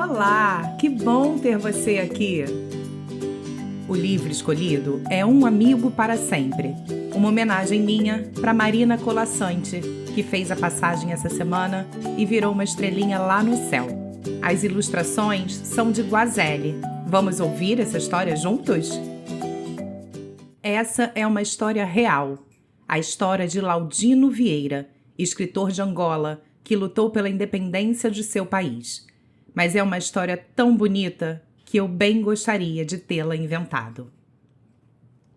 Olá, que bom ter você aqui! O livro escolhido é Um Amigo para Sempre, uma homenagem minha para Marina Colasanti, que fez a passagem essa semana e virou uma estrelinha lá no céu. As ilustrações são de Guazelli. Vamos ouvir essa história juntos? Essa é uma história real, a história de Laudino Vieira, escritor de Angola, que lutou pela independência de seu país. Mas é uma história tão bonita que eu bem gostaria de tê-la inventado.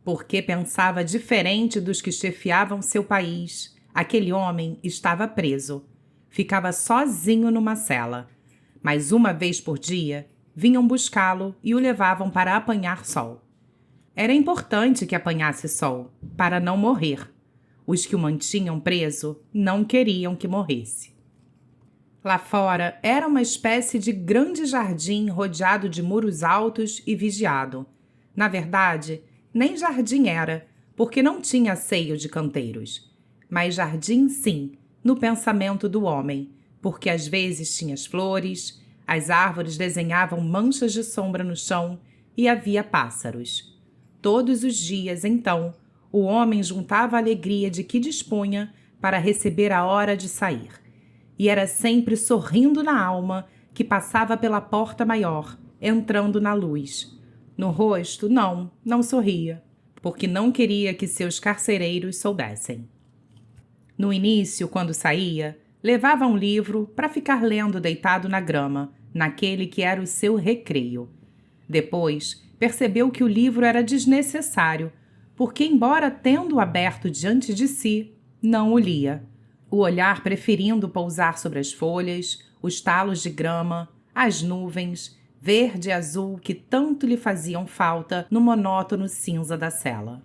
Porque pensava diferente dos que chefiavam seu país, aquele homem estava preso. Ficava sozinho numa cela. Mas uma vez por dia, vinham buscá-lo e o levavam para apanhar sol. Era importante que apanhasse sol, para não morrer. Os que o mantinham preso não queriam que morresse. Lá fora era uma espécie de grande jardim rodeado de muros altos e vigiado. Na verdade, nem jardim era, porque não tinha asseio de canteiros. Mas jardim sim, no pensamento do homem, porque às vezes tinha as flores, as árvores desenhavam manchas de sombra no chão e havia pássaros. Todos os dias, então, o homem juntava a alegria de que dispunha para receber a hora de sair. E era sempre sorrindo na alma que passava pela porta maior, entrando na luz. No rosto, não sorria, porque não queria que seus carcereiros soubessem. No início, quando saía, levava um livro para ficar lendo deitado na grama, naquele que era o seu recreio. Depois, percebeu que o livro era desnecessário, porque, embora tendo-o aberto diante de si, não o lia. O olhar preferindo pousar sobre as folhas, os talos de grama, as nuvens, verde e azul que tanto lhe faziam falta no monótono cinza da cela.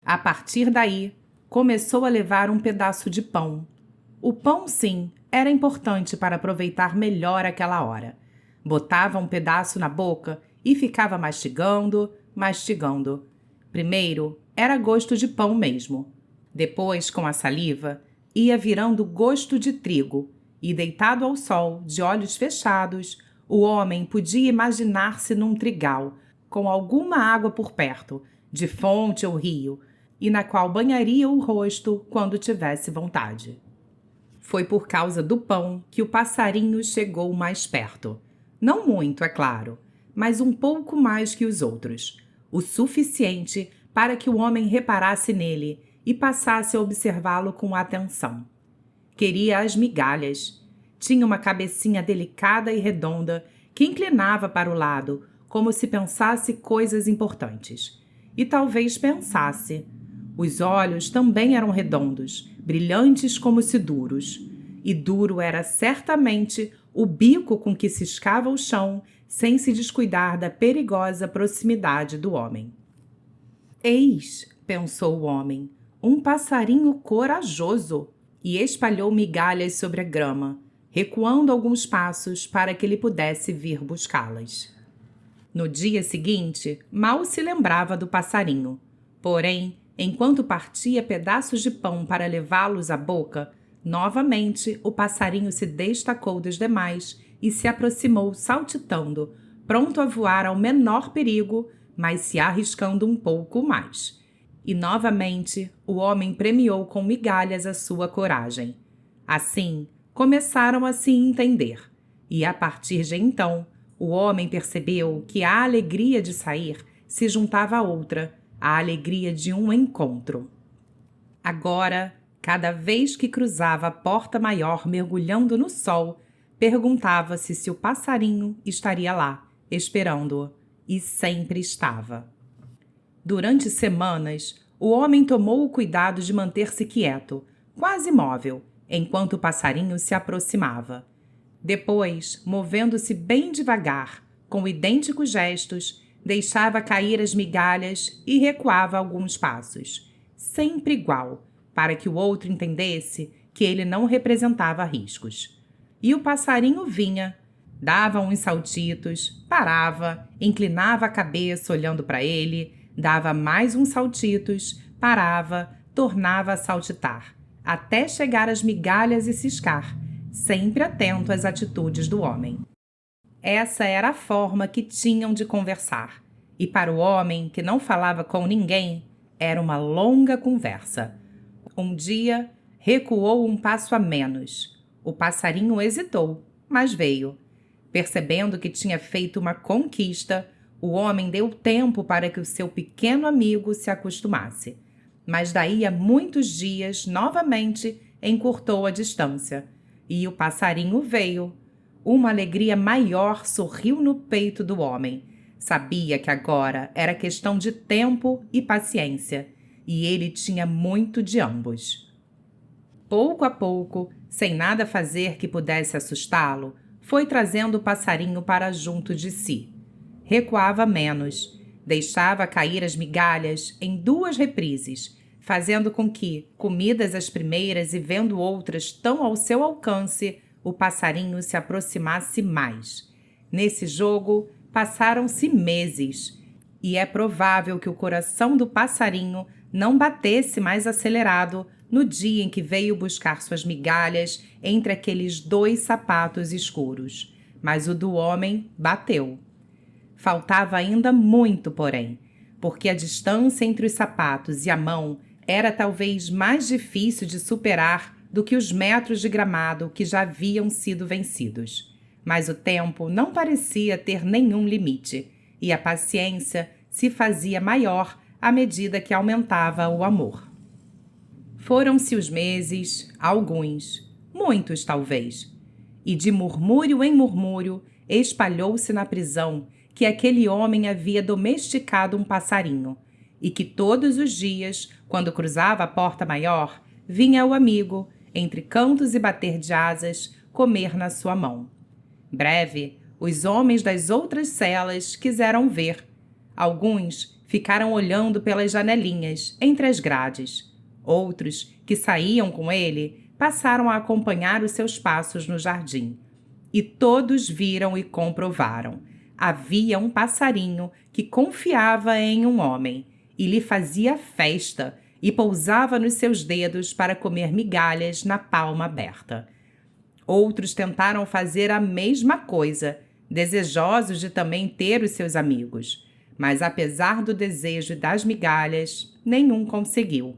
A partir daí, começou a levar um pedaço de pão. O pão, sim, era importante para aproveitar melhor aquela hora. Botava um pedaço na boca e ficava mastigando. Primeiro, era gosto de pão mesmo. Depois, com a saliva, ia virando gosto de trigo, e deitado ao sol, de olhos fechados, o homem podia imaginar-se num trigal, com alguma água por perto, de fonte ou rio, e na qual banharia o rosto quando tivesse vontade. Foi por causa do pão que o passarinho chegou mais perto. Não muito, é claro, mas um pouco mais que os outros, o suficiente para que o homem reparasse nele e passasse a observá-lo com atenção. Queria as migalhas. Tinha uma cabecinha delicada e redonda que inclinava para o lado, como se pensasse coisas importantes. E talvez pensasse. Os olhos também eram redondos, brilhantes como se duros. E duro era certamente o bico com que ciscava o chão, sem se descuidar da perigosa proximidade do homem. Eis, pensou o homem, um passarinho corajoso, e espalhou migalhas sobre a grama, recuando alguns passos para que ele pudesse vir buscá-las. No dia seguinte, mal se lembrava do passarinho. Porém, enquanto partia pedaços de pão para levá-los à boca, novamente o passarinho se destacou dos demais e se aproximou saltitando, pronto a voar ao menor perigo, mas se arriscando um pouco mais. E, novamente, o homem premiou com migalhas a sua coragem. Assim, começaram a se entender. E, a partir de então, o homem percebeu que a alegria de sair se juntava a outra, a alegria de um encontro. Agora, cada vez que cruzava a porta maior mergulhando no sol, perguntava-se se o passarinho estaria lá, esperando-o. E sempre estava. Durante semanas, o homem tomou o cuidado de manter-se quieto, quase imóvel, enquanto o passarinho se aproximava. Depois, movendo-se bem devagar, com idênticos gestos, deixava cair as migalhas e recuava alguns passos, sempre igual, para que o outro entendesse que ele não representava riscos. E o passarinho vinha, dava uns saltitos, parava, inclinava a cabeça olhando para ele, dava mais uns saltitos, parava, tornava a saltitar, até chegar às migalhas e ciscar, sempre atento às atitudes do homem. Essa era a forma que tinham de conversar. E para o homem, que não falava com ninguém, era uma longa conversa. Um dia, recuou um passo a menos. O passarinho hesitou, mas veio. Percebendo que tinha feito uma conquista, o homem deu tempo para que o seu pequeno amigo se acostumasse. Mas daí a muitos dias, novamente, encurtou a distância. E o passarinho veio. Uma alegria maior sorriu no peito do homem. Sabia que agora era questão de tempo e paciência, e ele tinha muito de ambos. Pouco a pouco, sem nada fazer que pudesse assustá-lo, foi trazendo o passarinho para junto de si. Recuava menos, deixava cair as migalhas em 2 reprises, fazendo com que, comidas as primeiras e vendo outras tão ao seu alcance, o passarinho se aproximasse mais. Nesse jogo, passaram-se meses, e é provável que o coração do passarinho não batesse mais acelerado no dia em que veio buscar suas migalhas entre aqueles 2 sapatos escuros. Mas o do homem bateu. Faltava ainda muito, porém, porque a distância entre os sapatos e a mão era talvez mais difícil de superar do que os metros de gramado que já haviam sido vencidos. Mas o tempo não parecia ter nenhum limite, e a paciência se fazia maior à medida que aumentava o amor. Foram-se os meses, alguns, muitos talvez, e de murmúrio em murmúrio espalhou-se na prisão que aquele homem havia domesticado um passarinho, e que todos os dias, quando cruzava a porta maior, vinha o amigo, entre cantos e bater de asas, comer na sua mão. Breve, os homens das outras celas quiseram ver. Alguns ficaram olhando pelas janelinhas, entre as grades. Outros, que saíam com ele, passaram a acompanhar os seus passos no jardim. E todos viram e comprovaram. Havia um passarinho que confiava em um homem e lhe fazia festa e pousava nos seus dedos para comer migalhas na palma aberta. Outros tentaram fazer a mesma coisa, desejosos de também ter os seus amigos. Mas, apesar do desejo e das migalhas, nenhum conseguiu.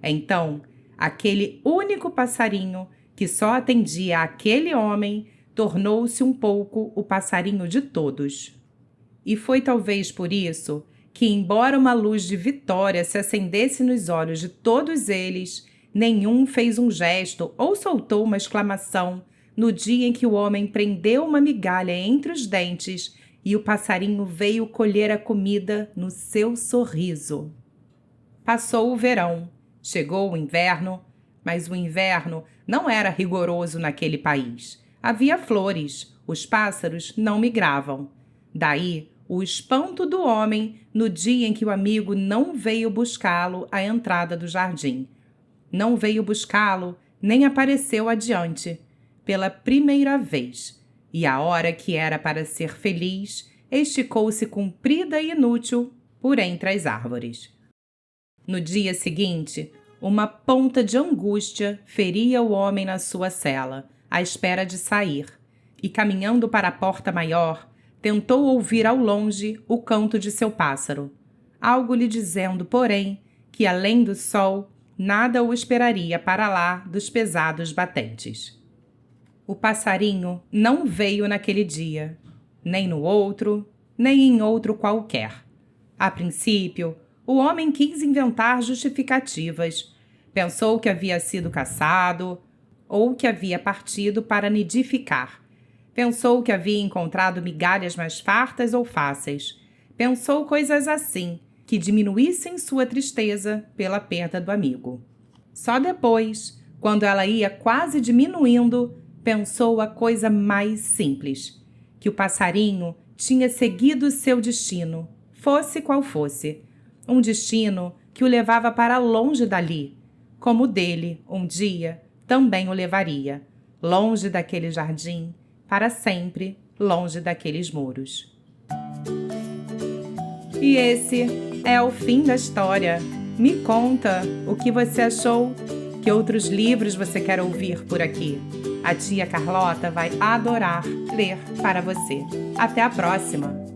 Então, aquele único passarinho que só atendia àquele homem tornou-se um pouco o passarinho de todos. E foi talvez por isso que, embora uma luz de vitória se acendesse nos olhos de todos eles, nenhum fez um gesto ou soltou uma exclamação no dia em que o homem prendeu uma migalha entre os dentes e o passarinho veio colher a comida no seu sorriso. Passou o verão, chegou o inverno, mas o inverno não era rigoroso naquele país. Havia flores, os pássaros não migravam. Daí, o espanto do homem no dia em que o amigo não veio buscá-lo à entrada do jardim. Não veio buscá-lo, nem apareceu adiante, pela primeira vez, e a hora que era para ser feliz esticou-se comprida e inútil por entre as árvores. No dia seguinte, uma ponta de angústia feria o homem na sua cela, à espera de sair, e caminhando para a porta maior, tentou ouvir ao longe o canto de seu pássaro, algo lhe dizendo, porém, que além do sol, nada o esperaria para lá dos pesados batentes. O passarinho não veio naquele dia, nem no outro, nem em outro qualquer. A princípio, o homem quis inventar justificativas. Pensou que havia sido caçado ou que havia partido para nidificar. Pensou que havia encontrado migalhas mais fartas ou fáceis. Pensou coisas assim, que diminuíssem sua tristeza pela perda do amigo. Só depois, quando ela ia quase diminuindo, pensou a coisa mais simples, que o passarinho tinha seguido seu destino, fosse qual fosse, um destino que o levava para longe dali, como o dele, um dia, também o levaria, longe daquele jardim, para sempre, longe daqueles muros. E esse é o fim da história. Me conta o que você achou, que outros livros você quer ouvir por aqui. A tia Carlota vai adorar ler para você. Até a próxima!